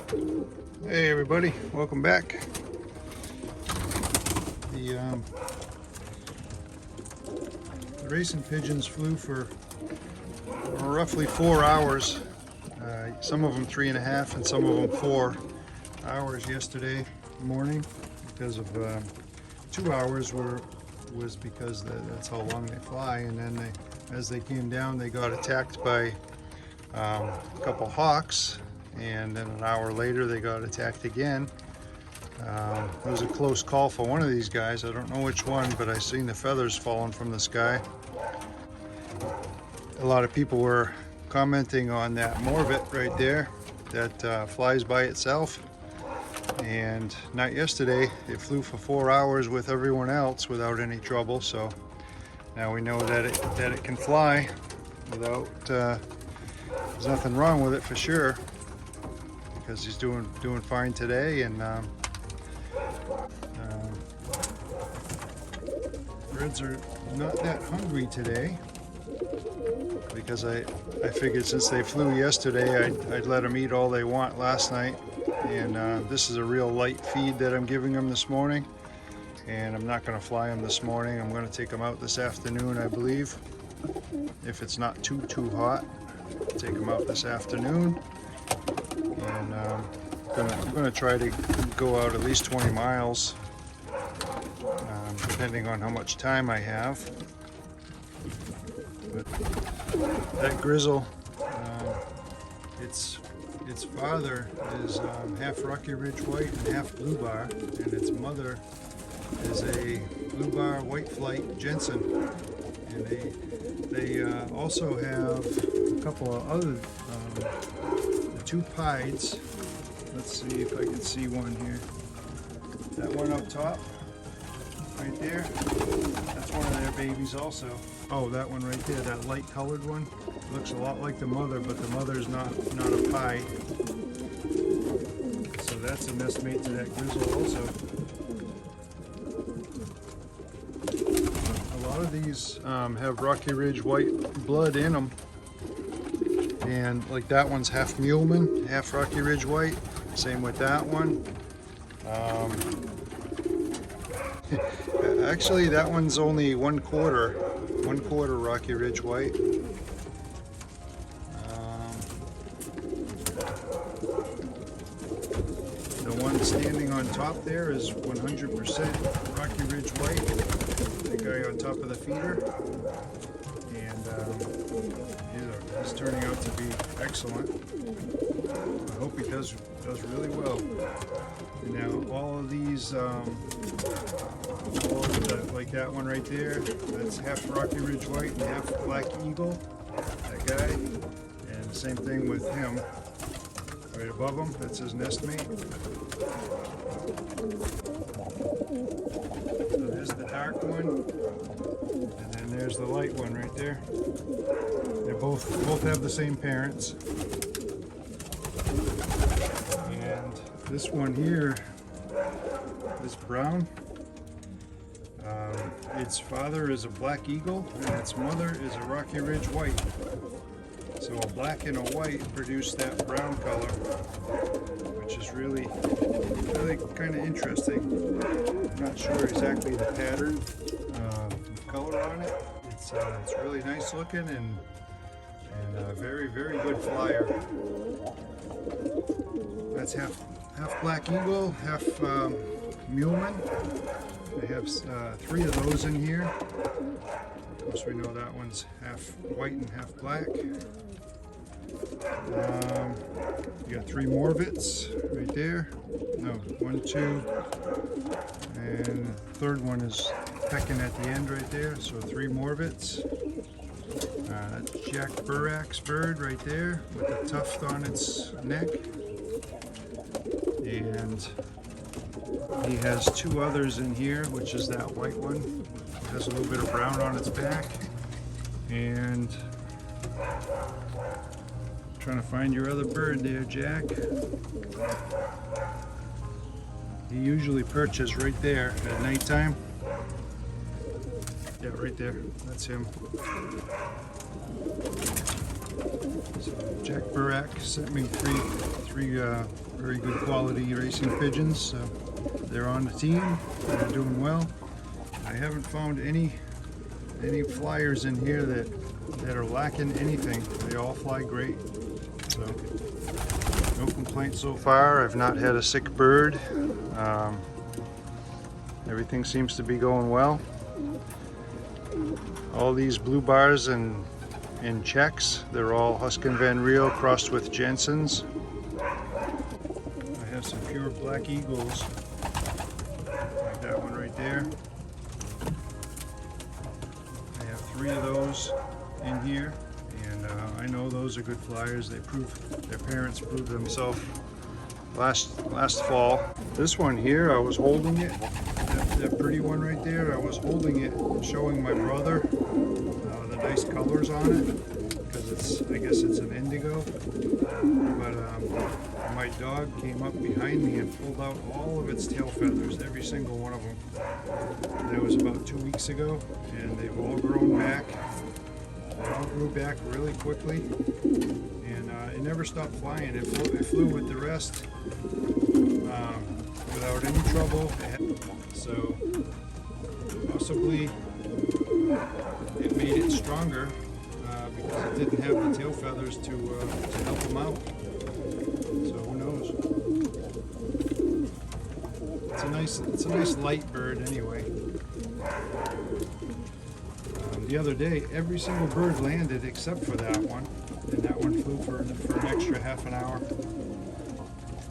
Hey everybody, welcome back. The racing pigeons flew for roughly 4 hours. Some of them 3.5 and some of them 4 hours yesterday morning, because of 2 hours was because that's how long they fly. And then as they came down, they got attacked by a couple hawks, and then an hour later they got attacked again. It was a close call for one of these guys. I don't know which one, but I seen the feathers falling from the sky. A lot of people were commenting on that Morvet right there that flies by itself, and not yesterday. It flew for 4 hours with everyone else without any trouble. So now we know that it can fly without there's nothing wrong with it for sure, because he's doing fine today. And birds are not that hungry today, because I figured since they flew yesterday, I'd let them eat all they want last night. And this is a real light feed that I'm giving them this morning, and I'm not going to fly them this morning. I'm going to take them out this afternoon, I believe, if it's not too hot. Take them out this afternoon, and I'm going to try to go out at least 20 miles, depending on how much time I have. But that grizzle, its father is half Rocky Ridge White and half Blue Bar, and its mother is a Blue Bar White Flight Jensen. And they also have a couple of other, the two pieds. Let's see if I can see one here. That one up top, right there, that's one of their babies also. Oh, that one right there, that light colored one, looks a lot like the mother, but the mother's not a pied. So that's a nest mate to that grizzle also. A lot of these have Rocky Ridge White blood in them, and like that one's half Muleman, half Rocky Ridge White. Same with that one. Actually, that one's only one quarter Rocky Ridge White. The one standing on top there is 100% Rocky Ridge White, the guy on top of the feeder. And he's turning out to be excellent. I hope he does really well. And now all of these, like that one right there, that's half Rocky Ridge White and half Black Eagle, that guy. And the same thing with him, right above him, that's his nest mate. So there's the dark one, and then there's the light one right there. They both have the same parents. And this one here, this brown, its father is a Black Eagle and its mother is a Rocky Ridge White. So a black and a white produce that brown color, which is really kind of interesting. I'm not sure exactly the pattern, color on it. It's really nice looking and a very good flyer. That's half Black Eagle, half Muleman. They have 3 of those in here. Of course, we know that one's half white and half black. You got 3 Morvets right there. No, 1, 2, and the third one is pecking at the end right there. So 3 Morvets. That's Jack Burrack's bird right there with the tuft on its neck. And he has 2 others in here, which is that white one. It has a little bit of brown on its back. And trying to find your other bird there, Jack. He usually perches right there at nighttime. Yeah, right there. That's him. So Jack Burak sent me three very good quality racing pigeons. So they're on the team. They're doing well. I haven't found any flyers in here that are lacking anything. They all fly great. So no complaints so far. I've not had a sick bird. Everything seems to be going well. All these blue bars and checks, they're all Huskin Van Riel crossed with Jensen's. I have some pure black eagles, like that one right there. I have 3 of those in here, and I know those are good flyers. Their parents proved themselves last fall. This one here, I was holding it. That pretty one right there, I was holding it, showing my brother the nice colors on it, because I guess it's an indigo. But my dog came up behind me and pulled out all of its tail feathers, every single one of them. And it was about 2 weeks ago, and they've all grown back. They all grew back really quickly, and it never stopped flying. It flew with the rest without any trouble. So possibly it made it stronger because it didn't have the tail feathers to help them out. So who knows? It's a nice light bird anyway. The other day, every single bird landed except for that one, and that one flew for an extra half an hour.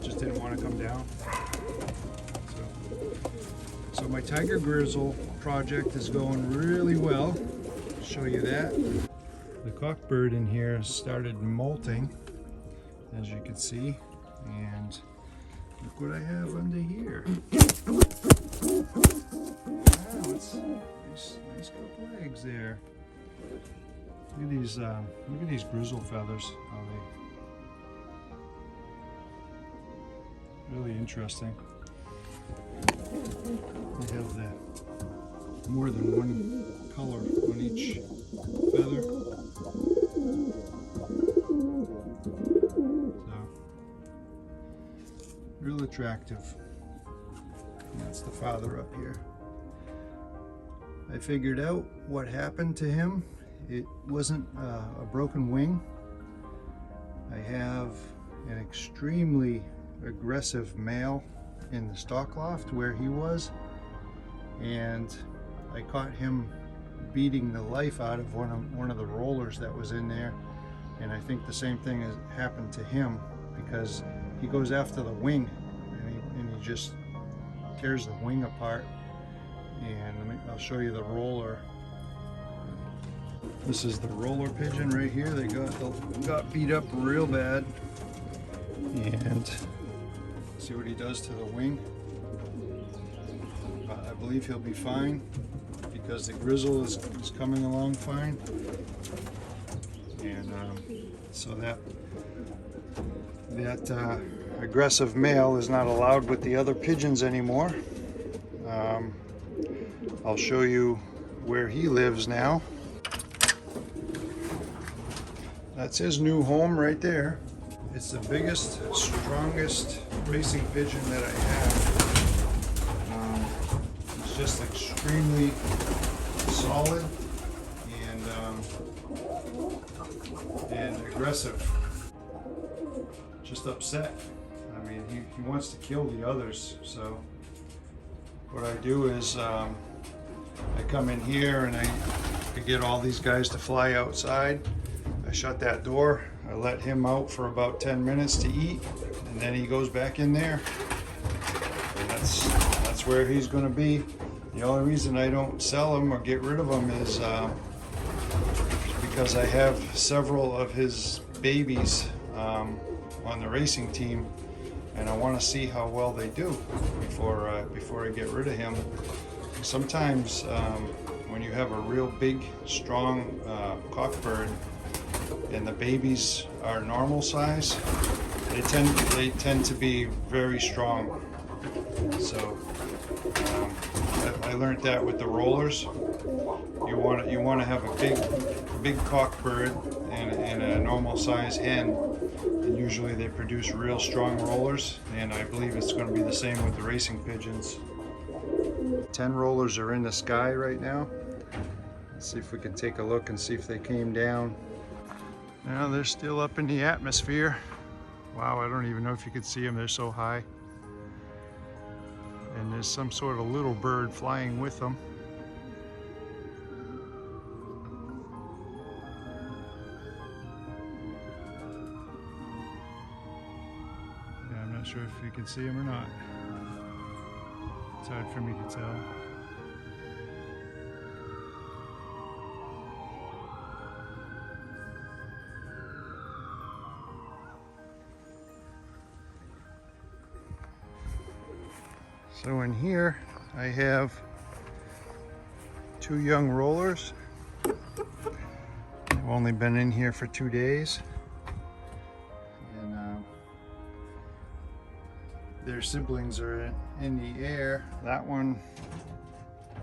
Just didn't want to come down. So my tiger grizzle project is going really well. I'll show you that. The cockbird in here started molting, as you can see, and look what I have under here. Wow, it's nice couple eggs there. Look at these grizzle feathers. How they really interesting. They have more than one color on each feather. So, real attractive. And that's the father up here. I figured out what happened to him. It wasn't a broken wing. I have an extremely aggressive male in the stock loft where he was, and I caught him beating the life out of one of the rollers that was in there, and I think the same thing has happened to him, because he goes after the wing and he just tears the wing apart. And I'll show you the roller. This is the roller pigeon right here. They got beat up real bad, and see what he does to the wing. I believe he'll be fine because the grizzle is coming along fine, and so that aggressive male is not allowed with the other pigeons anymore. I'll show you where he lives now. That's his new home right there. It's the biggest, strongest racing pigeon that I have. It's just extremely solid and aggressive. Just upset. I mean, he wants to kill the others. So what I do is I come in here and I get all these guys to fly outside. I shut that door. I let him out for about 10 minutes to eat, and then he goes back in there. And that's where he's going to be. The only reason I don't sell him or get rid of him is because I have several of his babies on the racing team, and I want to see how well they do before I get rid of him. Sometimes when you have a real big, strong cockbird and the babies are normal size, they tend to be very strong. So I learned that with the rollers. You want to have a big cock bird and a normal size hen, and usually they produce real strong rollers, and I believe it's going to be the same with the racing pigeons. 10 rollers are in the sky right now. Let's see if we can take a look and see if they came down. Now they're still up in the atmosphere. Wow, I don't even know if you could see them, they're so high. And there's some sort of little bird flying with them. Yeah, I'm not sure if you can see them or not. It's hard for me to tell. So in here I have 2 young rollers. I've only been in here for 2 days, and their siblings are in the air. That one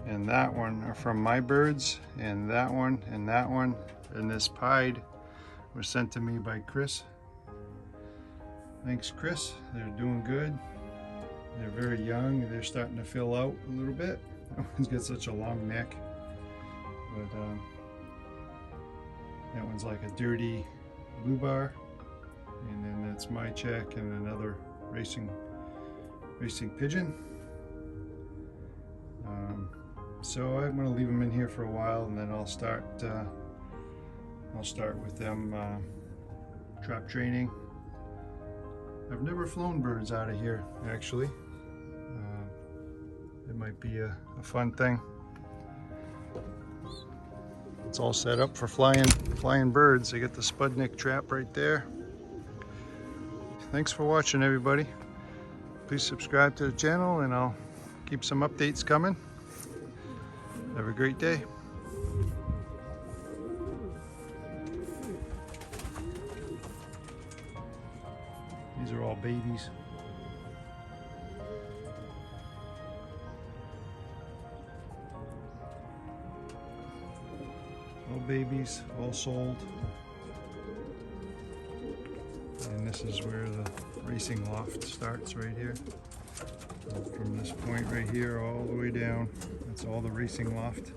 and that one are from my birds, and that one and that one. And this pied was sent to me by Chris. Thanks, Chris. They're doing good. They're very young. They're starting to fill out a little bit. That one's got such a long neck. But that one's like a dirty blue bar. And then that's my check and another racing pigeon. So I'm going to leave them in here for a while, and then I'll start with them trap training. I've never flown birds out of here, actually. It might be a fun thing. It's all set up for flying birds. I got the Spudnik trap right there. Thanks for watching, everybody. Please subscribe to the channel, and I'll keep some updates coming. Have a great day. These are all babies. All babies, all sold. And this is where the racing loft starts, right here. From this point right here all the way down, that's all the racing loft.